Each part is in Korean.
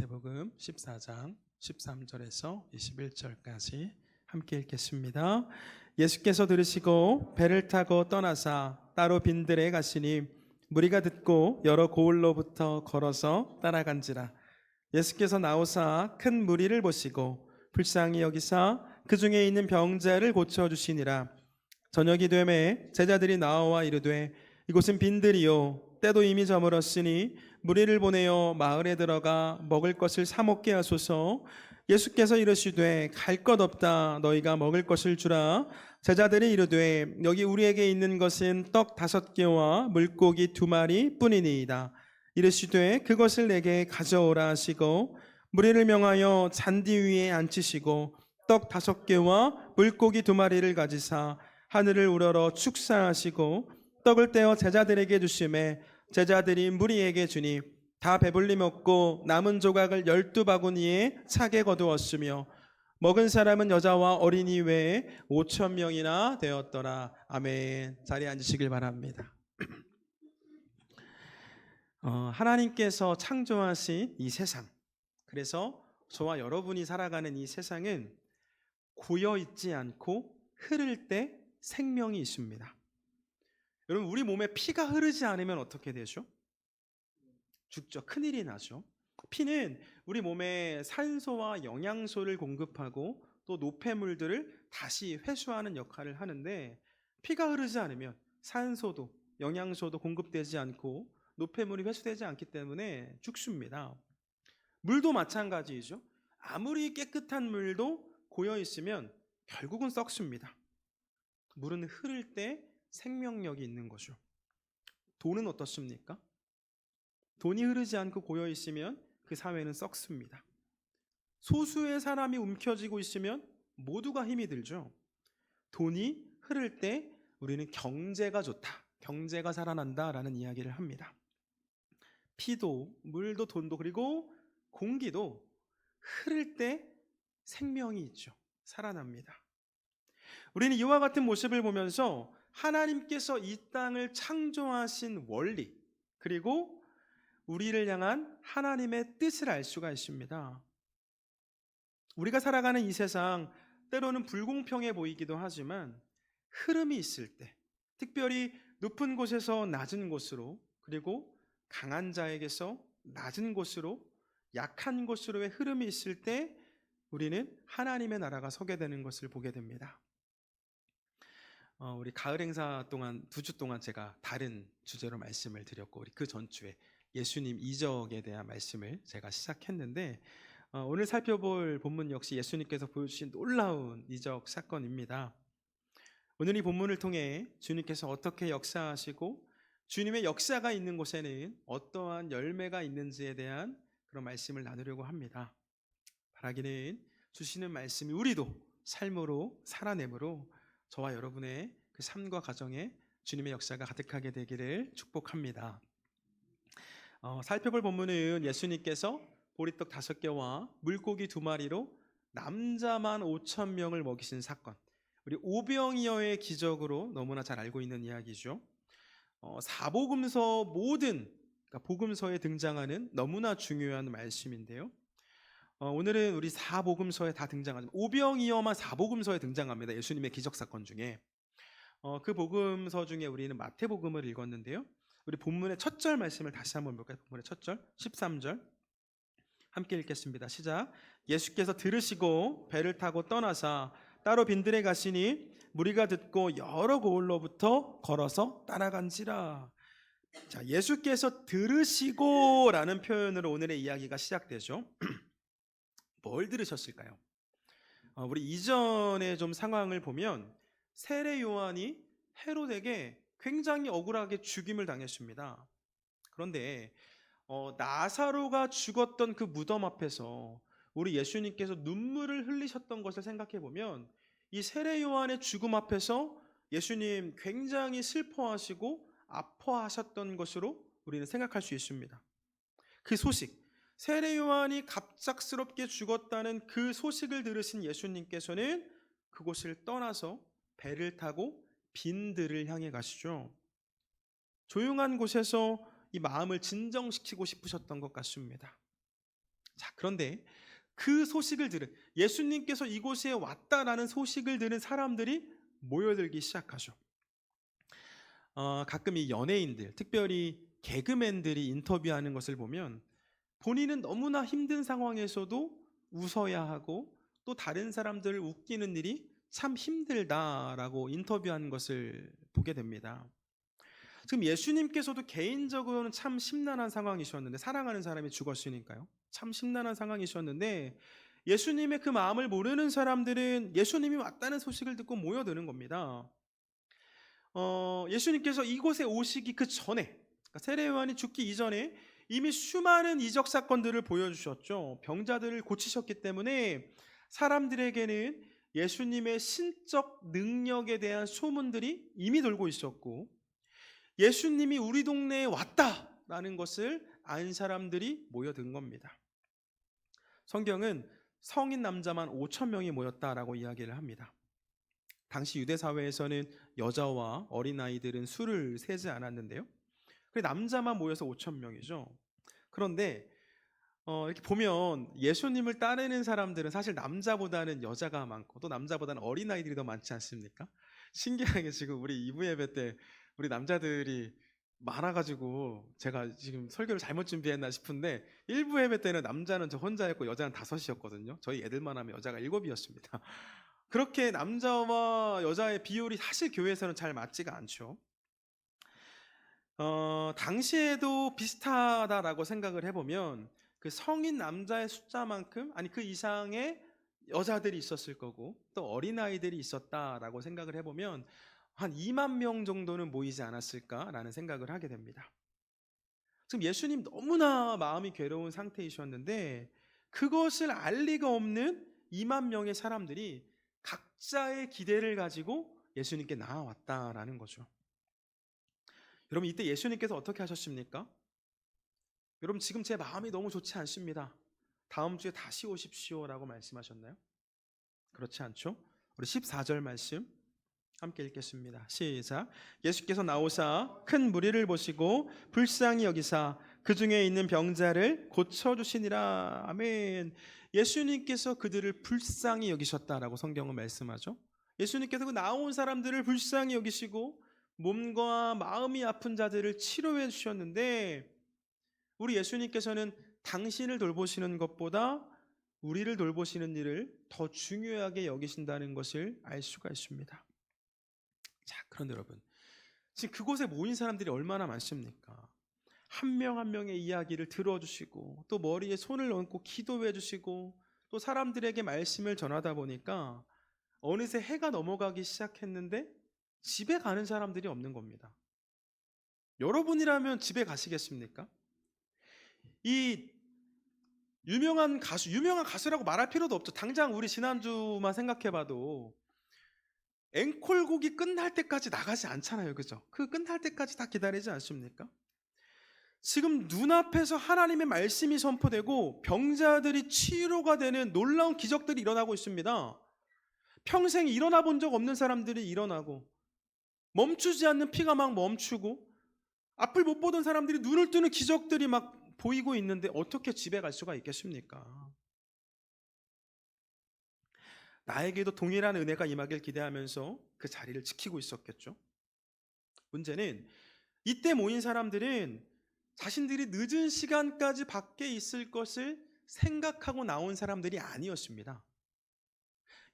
마태복음 14장 13절에서 21절까지 함께 읽겠습니다. 예수께서 들으시고 배를 타고 떠나사 따로 빈들에 가시니 무리가 듣고 여러 고을로부터 걸어서 따라간지라. 예수께서 나오사 큰 무리를 보시고 불쌍히 여기사 그 중에 있는 병자를 고쳐주시니라. 저녁이 되매 제자들이 나와 이르되 이곳은 빈들이요 때도 이미 저물었으니 무리를 보내어 마을에 들어가 먹을 것을 사 먹게 하소서. 예수께서 이르시되 갈 것 없다. 너희가 먹을 것을 주라. 제자들이 이르되 여기 우리에게 있는 것은 떡 5개와 물고기 2마리 뿐이니이다. 이르시되 그것을 내게 가져오라 하시고 무리를 명하여 잔디 위에 앉히시고 떡 5개와 물고기 2마리를 가지사 하늘을 우러러 축사하시고 떡을 떼어 제자들에게 주시매 제자들이 무리에게 주니 다 배불리 먹고 남은 조각을 12바구니에 차게 거두었으며 먹은 사람은 여자와 어린이 외에 5,000명이나 되었더라. 아멘. 자리에 앉으시길 바랍니다. 하나님께서 창조하신 이 세상, 그래서 저와 여러분이 살아가는 이 세상은 고여있지 않고 흐를 때 생명이 있습니다. 여러분, 우리 몸에 피가 흐르지 않으면 어떻게 되죠? 죽죠. 큰일이 나죠. 피는 우리 몸에 산소와 영양소를 공급하고 또 노폐물들을 다시 회수하는 역할을 하는데, 피가 흐르지 않으면 산소도 영양소도 공급되지 않고 노폐물이 회수되지 않기 때문에 죽습니다. 물도 마찬가지이죠. 아무리 깨끗한 물도 고여 있으면 결국은 썩습니다. 물은 흐를 때 생명력이 있는 거죠. 돈은 어떻습니까? 돈이 흐르지 않고 고여 있으면 그 사회는 썩습니다. 소수의 사람이 움켜쥐고 있으면 모두가 힘이 들죠. 돈이 흐를 때 우리는 경제가 좋다, 경제가 살아난다라는 이야기를 합니다. 피도, 물도, 돈도, 그리고 공기도 흐를 때 생명이 있죠. 살아납니다. 우리는 이와 같은 모습을 보면서 하나님께서 이 땅을 창조하신 원리, 그리고 우리를 향한 하나님의 뜻을 알 수가 있습니다. 우리가 살아가는 이 세상, 때로는 불공평해 보이기도 하지만 흐름이 있을 때, 특별히 높은 곳에서 낮은 곳으로, 그리고 강한 자에게서 낮은 곳으로, 약한 곳으로의 흐름이 있을 때 우리는 하나님의 나라가 서게 되는 것을 보게 됩니다. 우리 가을 행사 동안 2주 동안 제가 다른 주제로 말씀을 드렸고, 우리 그 전주에 예수님 이적에 대한 말씀을 제가 시작했는데, 오늘 살펴볼 본문 역시 예수님께서 보여주신 놀라운 이적 사건입니다. 오늘 이 본문을 통해 주님께서 어떻게 역사하시고 주님의 역사가 있는 곳에는 어떠한 열매가 있는지에 대한 그런 말씀을 나누려고 합니다. 바라기는 주시는 말씀이 우리도 삶으로 살아내므로 저와 여러분의 그 삶과 가정에 주님의 역사가 가득하게 되기를 축복합니다. 살펴볼 본문은 예수님께서 보리떡 5개와 물고기 2마리로 남자만 5,000명을 먹이신 사건, 우리 오병이어의 기적으로 너무나 잘 알고 있는 이야기죠. 사복음서 모든, 그러니까 복음서에 등장하는 너무나 중요한 말씀인데요. 오늘은 우리 4복음서에 다 등장하죠. 오병이어만 4복음서에 등장합니다. 예수님의 기적 사건 중에. 그 복음서 중에 우리는 마태복음을 읽었는데요. 우리 본문의 첫 절 말씀을 다시 한번 볼까요? 본문의 첫 절 13절 함께 읽겠습니다. 시작. 예수께서 들으시고 배를 타고 떠나사 따로 빈들에 가시니 무리가 듣고 여러 고을로부터 걸어서 따라간지라. 자, 예수께서 들으시고 라는 표현으로 오늘의 이야기가 시작되죠. 뭘 들으셨을까요? 우리 이전의 좀 상황을 보면 세례 요한이 헤롯에게 굉장히 억울하게 죽임을 당했습니다. 그런데 나사로가 죽었던 그 무덤 앞에서 우리 예수님께서 눈물을 흘리셨던 것을 생각해 보면 이 세례 요한의 죽음 앞에서 예수님 굉장히 슬퍼하시고 아파하셨던 것으로 우리는 생각할 수 있습니다. 그 소식, 세례 요한이 갑작스럽게 죽었다는 그 소식을 들으신 예수님께서는 그곳을 떠나서 배를 타고 빈들을 향해 가시죠. 조용한 곳에서 이 마음을 진정시키고 싶으셨던 것 같습니다. 자, 그런데 그 소식을 들은, 예수님께서 이곳에 왔다라는 소식을 들은 사람들이 모여들기 시작하죠. 가끔 이 연예인들, 특별히 개그맨들이 인터뷰하는 것을 보면 본인은 너무나 힘든 상황에서도 웃어야 하고 또 다른 사람들을 웃기는 일이 참 힘들다라고 인터뷰하는 것을 보게 됩니다. 지금 예수님께서도 개인적으로는 참 심란한 상황이셨는데, 사랑하는 사람이 죽었으니까요. 참 심란한 상황이셨는데 예수님의 그 마음을 모르는 사람들은 예수님이 왔다는 소식을 듣고 모여드는 겁니다. 예수님께서 이곳에 오시기 그 전에, 그러니까 세례 요한이 죽기 이전에 이미 수많은 이적 사건들을 보여주셨죠. 병자들을 고치셨기 때문에 사람들에게는 예수님의 신적 능력에 대한 소문들이 이미 돌고 있었고, 예수님이 우리 동네에 왔다라는 것을 안 사람들이 모여든 겁니다. 성경은 성인 남자만 5천 명이 모였다라고 이야기를 합니다. 당시 유대 사회에서는 여자와 어린아이들은 수를 세지 않았는데요. 남자만 모여서 5천 명이죠. 그런데 이렇게 보면 예수님을 따르는 사람들은 사실 남자보다는 여자가 많고 또 남자보다는 어린아이들이 더 많지 않습니까? 신기하게 지금 우리 2부 예배 때 우리 남자들이 많아가지고 제가 지금 설교를 잘못 준비했나 싶은데 1부 예배 때는 남자는 저 혼자였고 여자는 5이었거든요. 저희 애들만 하면 여자가 7이었습니다. 그렇게 남자와 여자의 비율이 사실 교회에서는 잘 맞지가 않죠. 당시에도 비슷하다라고 생각을 해보면 그 성인 남자의 숫자만큼, 아니 그 이상의 여자들이 있었을 거고 또 어린아이들이 있었다라고 생각을 해보면 한 2만 명 정도는 모이지 않았을까라는 생각을 하게 됩니다. 지금 예수님 너무나 마음이 괴로운 상태이셨는데 그것을 알 리가 없는 2만 명의 사람들이 각자의 기대를 가지고 예수님께 나아왔다라는 거죠. 여러분, 이때 예수님께서 어떻게 하셨습니까? 여러분, 지금 제 마음이 너무 좋지 않습니다. 다음 주에 다시 오십시오라고 말씀하셨나요? 그렇지 않죠? 우리 14절 말씀 함께 읽겠습니다. 시작. 예수께서 나오사 큰 무리를 보시고 불쌍히 여기사 그 중에 있는 병자를 고쳐주시니라. 아멘. 예수님께서 그들을 불쌍히 여기셨다라고 성경은 말씀하죠. 예수님께서 그 나온 사람들을 불쌍히 여기시고 몸과 마음이 아픈 자들을 치료해 주셨는데, 우리 예수님께서는 당신을 돌보시는 것보다 우리를 돌보시는 일을 더 중요하게 여기신다는 것을 알 수가 있습니다. 자, 그런데 여러분, 지금 그곳에 모인 사람들이 얼마나 많습니까? 한 명 한 명의 이야기를 들어주시고 또 머리에 손을 얹고 기도해 주시고 또 사람들에게 말씀을 전하다 보니까 어느새 해가 넘어가기 시작했는데 집에 가는 사람들이 없는 겁니다. 여러분이라면 집에 가시겠습니까? 이 유명한 가수라고 말할 필요도 없죠. 당장 우리 지난주만 생각해봐도 앵콜곡이 끝날 때까지 나가지 않잖아요. 그죠? 그 끝날 때까지 다 기다리지 않습니까? 지금 눈앞에서 하나님의 말씀이 선포되고 병자들이 치료가 되는 놀라운 기적들이 일어나고 있습니다. 평생 일어나 본 적 없는 사람들이 일어나고 멈추지 않는 피가 막 멈추고 앞을 못 보던 사람들이 눈을 뜨는 기적들이 막 보이고 있는데 어떻게 집에 갈 수가 있겠습니까? 나에게도 동일한 은혜가 임하길 기대하면서 그 자리를 지키고 있었겠죠. 문제는 이때 모인 사람들은 자신들이 늦은 시간까지 밖에 있을 것을 생각하고 나온 사람들이 아니었습니다.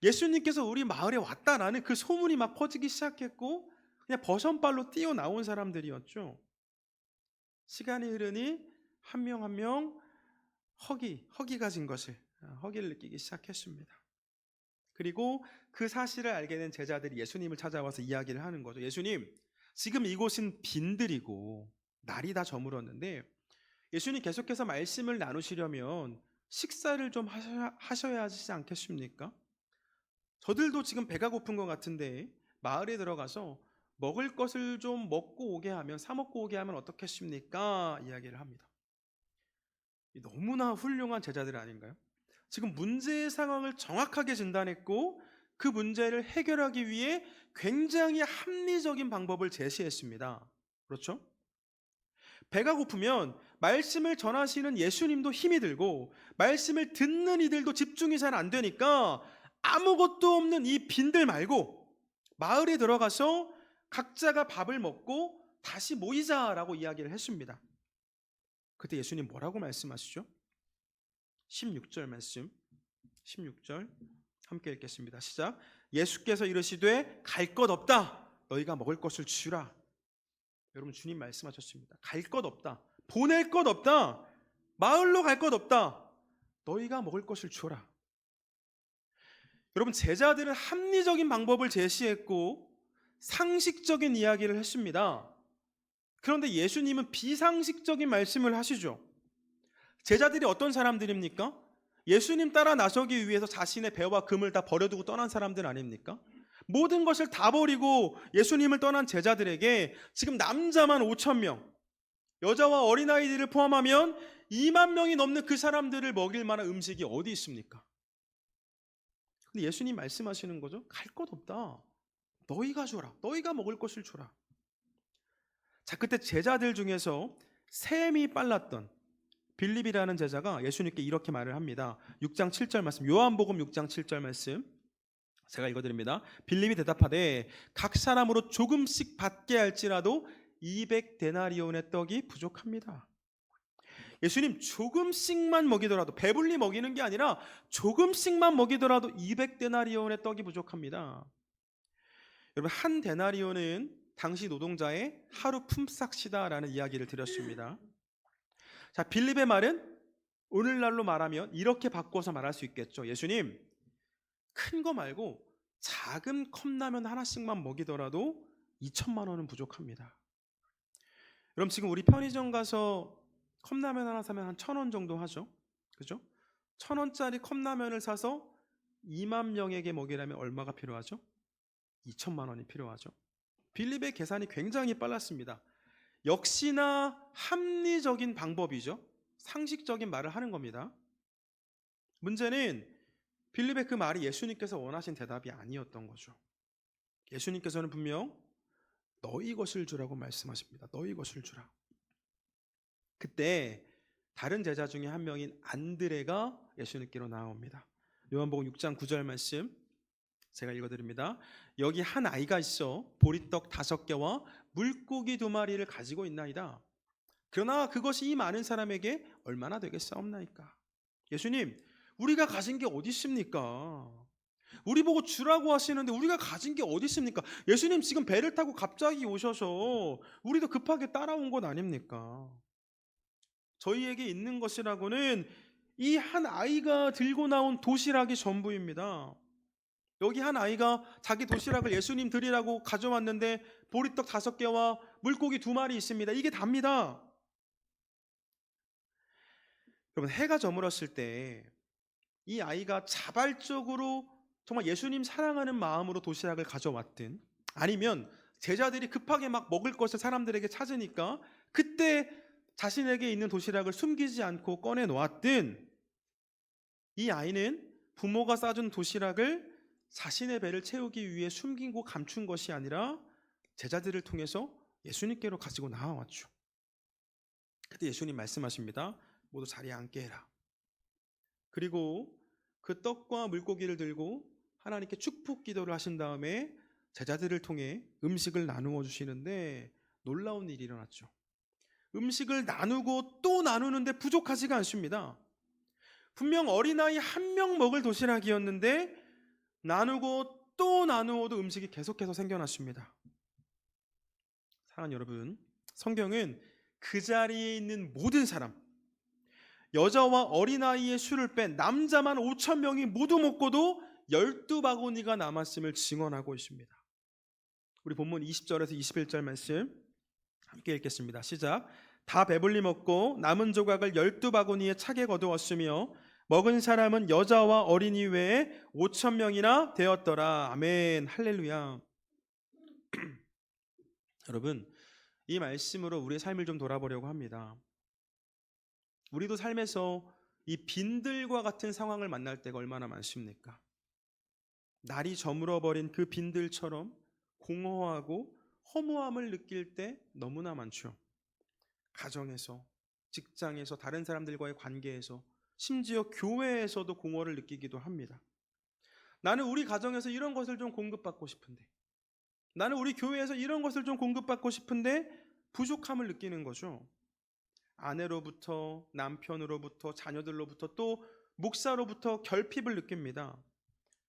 예수님께서 우리 마을에 왔다라는 그 소문이 막 퍼지기 시작했고 그냥 버선발로 뛰어나온 사람들이었죠. 시간이 흐르니 한 명 한 명 허기가 진 것을, 허기를 느끼기 시작했습니다. 그리고 그 사실을 알게 된 제자들이 예수님을 찾아와서 이야기를 하는 거죠. 예수님, 지금 이곳은 빈들이고 날이 다 저물었는데 예수님 계속해서 말씀을 나누시려면 식사를 좀 하셔야 하지 않겠습니까? 저들도 지금 배가 고픈 것 같은데 마을에 들어가서 먹을 것을 좀 사 먹고 오게 하면 어떻겠습니까? 이야기를 합니다. 너무나 훌륭한 제자들 아닌가요? 지금 문제의 상황을 정확하게 진단했고 그 문제를 해결하기 위해 굉장히 합리적인 방법을 제시했습니다. 그렇죠? 배가 고프면 말씀을 전하시는 예수님도 힘이 들고 말씀을 듣는 이들도 집중이 잘 안 되니까 아무것도 없는 이 빈들 말고 마을에 들어가서 각자가 밥을 먹고 다시 모이자라고 이야기를 했습니다. 그때 예수님 뭐라고 말씀하시죠? 16절 말씀, 16절 함께 읽겠습니다. 시작. 예수께서 이르시되 갈 것 없다. 너희가 먹을 것을 주라. 여러분, 주님 말씀하셨습니다. 갈 것 없다. 보낼 것 없다. 마을로 갈 것 없다. 너희가 먹을 것을 주라. 여러분, 제자들은 합리적인 방법을 제시했고 상식적인 이야기를 했습니다. 그런데 예수님은 비상식적인 말씀을 하시죠. 제자들이 어떤 사람들입니까? 예수님 따라 나서기 위해서 자신의 배와 금을 다 버려두고 떠난 사람들 아닙니까? 모든 것을 다 버리고 예수님을 떠난 제자들에게 지금 남자만 5천 명, 여자와 어린아이들을 포함하면 2만 명이 넘는 그 사람들을 먹일 만한 음식이 어디 있습니까? 근데 예수님 말씀하시는 거죠. 갈 것 없다. 너희가 줘라. 너희가 먹을 것을 줘라. 자, 그때 제자들 중에서 셈이 빨랐던 빌립이라는 제자가 예수님께 이렇게 말을 합니다. 6장 7절 말씀, 요한복음 6장 7절 말씀 제가 읽어드립니다. 빌립이 대답하되 각 사람으로 조금씩 받게 할지라도 200데나리온의 떡이 부족합니다. 예수님 조금씩만 먹이더라도, 배불리 먹이는 게 아니라 조금씩만 먹이더라도 200데나리온의 떡이 부족합니다. 여러분, 한 데나리온은 당시 노동자의 하루 품삯이다라는 이야기를 드렸습니다. 자, 빌립의 말은 오늘날로 말하면 이렇게 바꿔서 말할 수 있겠죠. 예수님, 큰 거 말고 작은 컵라면 하나씩만 먹이더라도 2천만 원은 부족합니다. 여러분, 지금 우리 편의점 가서 컵라면 하나 사면 한 1,000원 정도 하죠. 그죠? 1,000원짜리 컵라면을 사서 2만 명에게 먹이려면 얼마가 필요하죠? 2천만 원이 필요하죠. 빌립의 계산이 굉장히 빨랐습니다. 역시나 합리적인 방법이죠. 상식적인 말을 하는 겁니다. 문제는 빌립의 그 말이 예수님께서 원하신 대답이 아니었던 거죠. 예수님께서는 분명 너희 것을 주라고 말씀하십니다. 너희 것을 주라. 그때 다른 제자 중에 한 명인 안드레가 예수님께로 나옵니다. 요한복음 6장 9절 말씀 제가 읽어드립니다. 여기 한 아이가 있어 보리떡 5개와 물고기 2마리를 가지고 있나이다. 그러나 그것이 이 많은 사람에게 얼마나 되겠사옵나이까. 예수님, 우리가 가진 게 어디 있습니까? 우리 보고 주라고 하시는데 우리가 가진 게 어디 있습니까? 예수님 지금 배를 타고 갑자기 오셔서 우리도 급하게 따라온 것 아닙니까? 저희에게 있는 것이라고는 이 한 아이가 들고 나온 도시락이 전부입니다. 여기 한 아이가 자기 도시락을 예수님 드리라고 가져왔는데 보리떡 5개와 물고기 2마리 있습니다. 이게 답니다. 여러분, 해가 저물었을 때 이 아이가 자발적으로 정말 예수님 사랑하는 마음으로 도시락을 가져왔든, 아니면 제자들이 급하게 막 먹을 것을 사람들에게 찾으니까 그때 자신에게 있는 도시락을 숨기지 않고 꺼내 놓았든, 이 아이는 부모가 싸준 도시락을 자신의 배를 채우기 위해 숨기고 감춘 것이 아니라 제자들을 통해서 예수님께로 가지고 나와왔죠. 그때 예수님 말씀하십니다. 모두 자리에 앉게 해라. 그리고 그 떡과 물고기를 들고 하나님께 축복 기도를 하신 다음에 제자들을 통해 음식을 나누어 주시는데 놀라운 일이 일어났죠. 음식을 나누고 또 나누는데 부족하지가 않습니다. 분명 어린아이 1명 먹을 도시락이었는데 나누고 또 나누어도 음식이 계속해서 생겨났습니다. 사랑하는 여러분, 성경은 그 자리에 있는 모든 사람, 여자와 어린아이의 수를 뺀 남자만 5천 명이 모두 먹고도 12바구니가 남았음을 증언하고 있습니다. 우리 본문 20절에서 21절 말씀 함께 읽겠습니다. 시작. 다 배불리 먹고 남은 조각을 12바구니에 차게 거두었으며 먹은 사람은 여자와 어린이 외에 5천 명이나 되었더라. 아멘. 할렐루야. 여러분, 이 말씀으로 우리의 삶을 좀 돌아보려고 합니다. 우리도 삶에서 이 빈들과 같은 상황을 만날 때가 얼마나 많습니까? 날이 저물어버린 그 빈들처럼 공허하고 허무함을 느낄 때 너무나 많죠. 가정에서, 직장에서, 다른 사람들과의 관계에서, 심지어 교회에서도 공허를 느끼기도 합니다. 나는 우리 가정에서 이런 것을 좀 공급받고 싶은데, 나는 우리 교회에서 이런 것을 좀 공급받고 싶은데 부족함을 느끼는 거죠. 아내로부터, 남편으로부터, 자녀들로부터, 또 목사로부터 결핍을 느낍니다.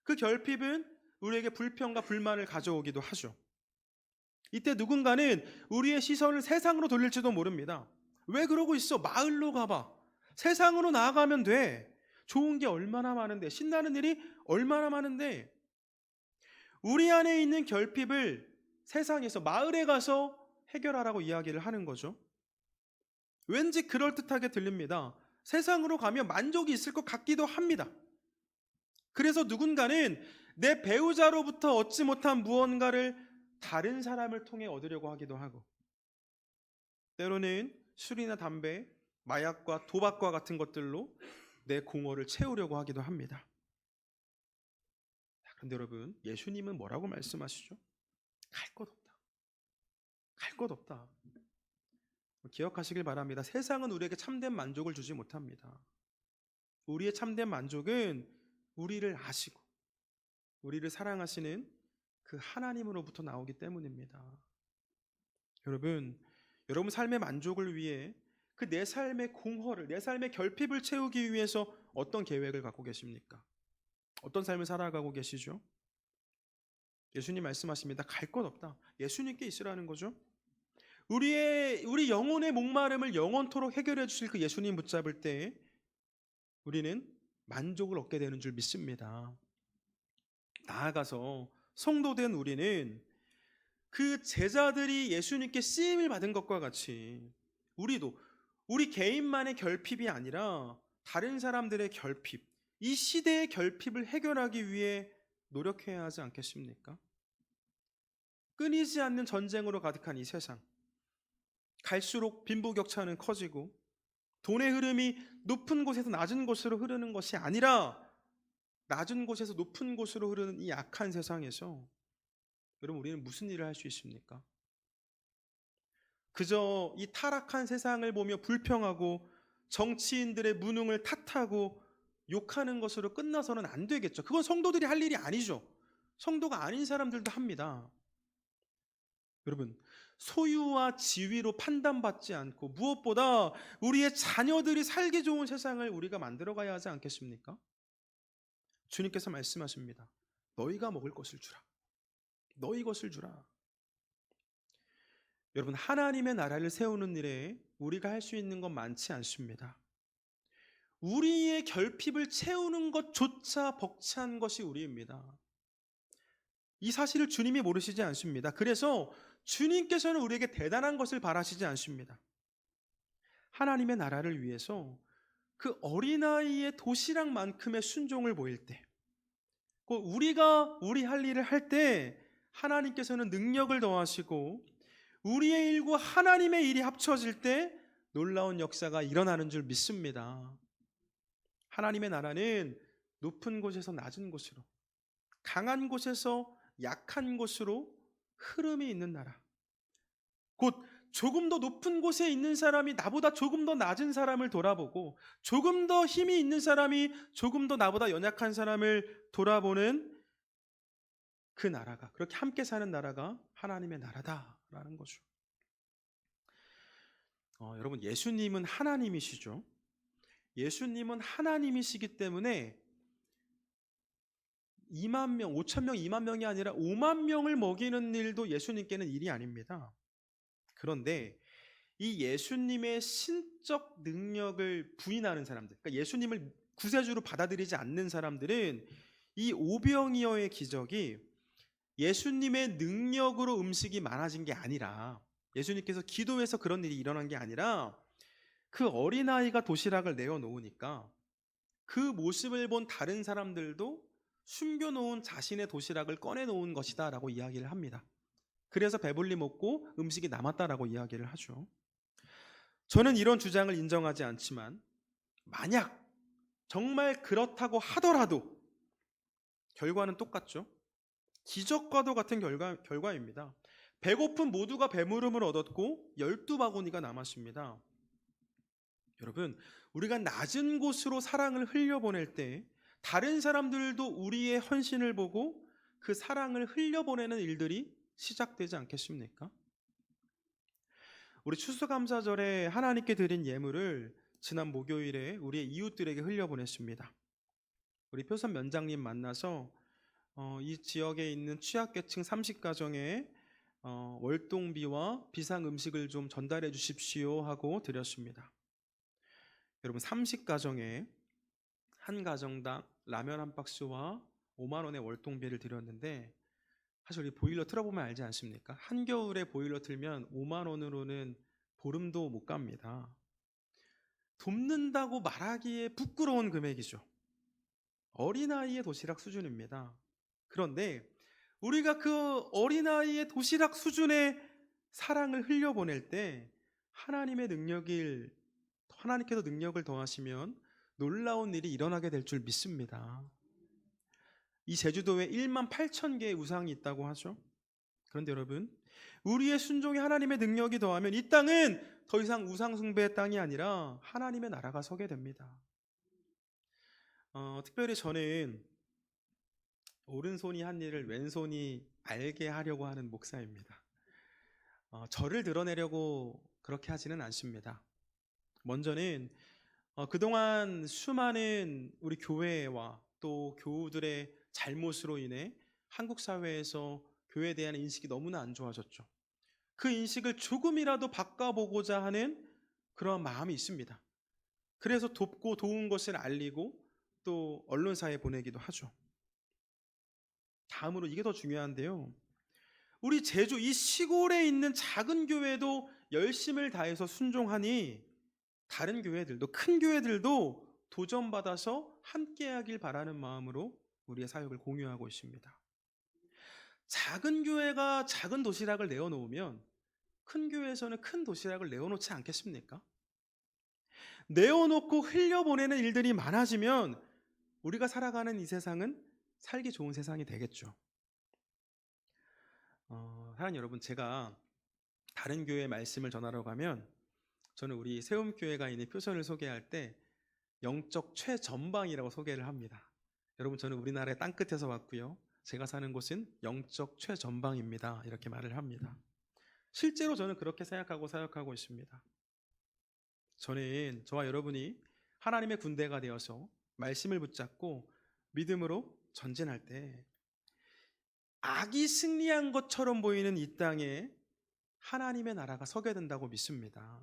그 결핍은 우리에게 불평과 불만을 가져오기도 하죠. 이때 누군가는 우리의 시선을 세상으로 돌릴지도 모릅니다. 왜 그러고 있어? 마을로 가봐. 세상으로 나아가면 돼. 좋은 게 얼마나 많은데, 신나는 일이 얼마나 많은데. 우리 안에 있는 결핍을 세상에서, 마을에 가서 해결하라고 이야기를 하는 거죠. 왠지 그럴듯하게 들립니다. 세상으로 가면 만족이 있을 것 같기도 합니다. 그래서 누군가는 내 배우자로부터 얻지 못한 무언가를 다른 사람을 통해 얻으려고 하기도 하고, 때로는 술이나 담배, 마약과 도박과 같은 것들로 내 공허를 채우려고 하기도 합니다. 그런데 여러분, 예수님은 뭐라고 말씀하시죠? 갈 곳 없다. 갈 곳 없다. 기억하시길 바랍니다. 세상은 우리에게 참된 만족을 주지 못합니다. 우리의 참된 만족은 우리를 아시고 우리를 사랑하시는 그 하나님으로부터 나오기 때문입니다. 여러분 삶의 만족을 위해 그 내 삶의 공허를, 내 삶의 결핍을 채우기 위해서 어떤 계획을 갖고 계십니까? 어떤 삶을 살아가고 계시죠? 예수님 말씀하십니다. 갈 곳 없다. 예수님께 있으라는 거죠. 우리 영혼의 목마름을 영원토록 해결해 주실 그 예수님 붙잡을 때 우리는 만족을 얻게 되는 줄 믿습니다. 나아가서 성도된 우리는 그 제자들이 예수님께 쓰임을 받은 것과 같이 우리도 우리 개인만의 결핍이 아니라 다른 사람들의 결핍, 이 시대의 결핍을 해결하기 위해 노력해야 하지 않겠습니까? 끊이지 않는 전쟁으로 가득한 이 세상, 갈수록 빈부격차는 커지고 돈의 흐름이 높은 곳에서 낮은 곳으로 흐르는 것이 아니라 낮은 곳에서 높은 곳으로 흐르는 이 악한 세상에서 여러분 우리는 무슨 일을 할 수 있습니까? 그저 이 타락한 세상을 보며 불평하고 정치인들의 무능을 탓하고 욕하는 것으로 끝나서는 안 되겠죠. 그건 성도들이 할 일이 아니죠. 성도가 아닌 사람들도 합니다. 여러분, 소유와 지위로 판단받지 않고 무엇보다 우리의 자녀들이 살기 좋은 세상을 우리가 만들어가야 하지 않겠습니까? 주님께서 말씀하십니다. 너희가 먹을 것을 주라. 너희 것을 주라. 여러분, 하나님의 나라를 세우는 일에 우리가 할 수 있는 건 많지 않습니다. 우리의 결핍을 채우는 것조차 벅찬 것이 우리입니다. 이 사실을 주님이 모르시지 않습니다. 그래서 주님께서는 우리에게 대단한 것을 바라시지 않습니다. 하나님의 나라를 위해서 그 어린아이의 도시락만큼의 순종을 보일 때, 우리가 우리 할 일을 할 때 하나님께서는 능력을 더하시고 우리의 일과 하나님의 일이 합쳐질 때 놀라운 역사가 일어나는 줄 믿습니다. 하나님의 나라는 높은 곳에서 낮은 곳으로, 강한 곳에서 약한 곳으로 흐름이 있는 나라. 곧 조금 더 높은 곳에 있는 사람이 나보다 조금 더 낮은 사람을 돌아보고 조금 더 힘이 있는 사람이 조금 더 나보다 연약한 사람을 돌아보는 그 나라가, 그렇게 함께 사는 나라가 하나님의 나라다라는 거죠. 여러분, 예수님은 하나님이시죠. 예수님은 하나님이시기 때문에 2만 명, 5천 명, 2만 명이 아니라 5만 명을 먹이는 일도 예수님께는 일이 아닙니다. 그런데 이 예수님의 신적 능력을 부인하는 사람들, 그러니까 예수님을 구세주로 받아들이지 않는 사람들은 이 오병이어의 기적이 예수님의 능력으로 음식이 많아진 게 아니라, 예수님께서 기도해서 그런 일이 일어난 게 아니라 그 어린아이가 도시락을 내어놓으니까 그 모습을 본 다른 사람들도 숨겨놓은 자신의 도시락을 꺼내놓은 것이다 라고 이야기를 합니다. 그래서 배불리 먹고 음식이 남았다라고 이야기를 하죠. 저는 이런 주장을 인정하지 않지만 만약 정말 그렇다고 하더라도 결과는 똑같죠. 기적과도 같은 결과입니다. 배고픈 모두가 배부름을 얻었고 12바구니가 남았습니다. 여러분, 우리가 낮은 곳으로 사랑을 흘려보낼 때 다른 사람들도 우리의 헌신을 보고 그 사랑을 흘려보내는 일들이 시작되지 않겠습니까? 우리 추수감사절에 하나님께 드린 예물을 지난 목요일에 우리의 이웃들에게 흘려보냈습니다. 우리 표선 면장님 만나서 이 지역에 있는 취약계층 30가정에 월동비와 비상음식을 좀 전달해 주십시오 하고 드렸습니다. 여러분, 30가정에 한 가정당 라면 한 박스와 5만 원의 월동비를 드렸는데, 사실 우리 보일러 틀어보면 알지 않습니까? 한겨울에 보일러 틀면 5만 원으로는 보름도 못 갑니다. 돕는다고 말하기에 부끄러운 금액이죠. 어린아이의 도시락 수준입니다. 그런데 우리가 그 어린아이의 도시락 수준의 사랑을 흘려보낼 때 하나님께서 능력을 더하시면 놀라운 일이 일어나게 될 줄 믿습니다. 이 제주도에 1만 8천 개의 우상이 있다고 하죠. 그런데 여러분, 우리의 순종에 하나님의 능력이 더하면 이 땅은 더 이상 우상 숭배의 땅이 아니라 하나님의 나라가 서게 됩니다. 특별히 저는 오른손이 한 일을 왼손이 알게 하려고 하는 목사입니다. 저를 드러내려고 그렇게 하지는 않습니다. 먼저는 그동안 수많은 우리 교회와 또 교우들의 잘못으로 인해 한국 사회에서 교회에 대한 인식이 너무나 안 좋아졌죠. 그 인식을 조금이라도 바꿔보고자 하는 그런 마음이 있습니다. 그래서 돕고 도운 것을 알리고 또 언론사에 보내기도 하죠. 다음으로 이게 더 중요한데요. 우리 제주 이 시골에 있는 작은 교회도 열심을 다해서 순종하니 다른 교회들도, 큰 교회들도 도전받아서 함께하길 바라는 마음으로 우리의 사역을 공유하고 있습니다. 작은 교회가 작은 도시락을 내어놓으면 큰 교회에서는 큰 도시락을 내어놓지 않겠습니까? 내어놓고 흘려보내는 일들이 많아지면 우리가 살아가는 이 세상은 살기 좋은 세상이 되겠죠. 사랑하는 여러분, 제가 다른 교회 말씀을 전하러 가면 저는 우리 세움교회가 있는 표선을 소개할 때 영적 최전방이라고 소개를 합니다. 여러분, 저는 우리나라의 땅끝에서 왔고요. 제가 사는 곳은 영적 최전방입니다. 이렇게 말을 합니다. 실제로 저는 그렇게 생각하고 사역하고 있습니다. 저는 저와 여러분이 하나님의 군대가 되어서 말씀을 붙잡고 믿음으로 전진할 때 악이 승리한 것처럼 보이는 이 땅에 하나님의 나라가 서게 된다고 믿습니다.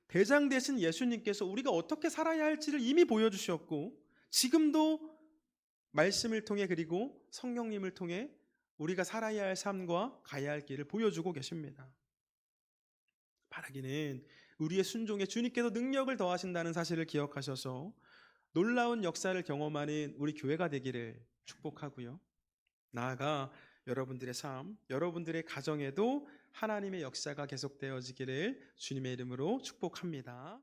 대장 되신 예수님께서 우리가 어떻게 살아야 할지를 이미 보여주셨고 지금도 말씀을 통해 그리고 성령님을 통해 우리가 살아야 할 삶과 가야 할 길을 보여주고 계십니다. 바라기는 우리의 순종에 주님께서 능력을 더하신다는 사실을 기억하셔서 놀라운 역사를 경험하는 우리 교회가 되기를 축복하고요. 나아가 여러분들의 삶, 여러분들의 가정에도 하나님의 역사가 계속되어지기를 주님의 이름으로 축복합니다.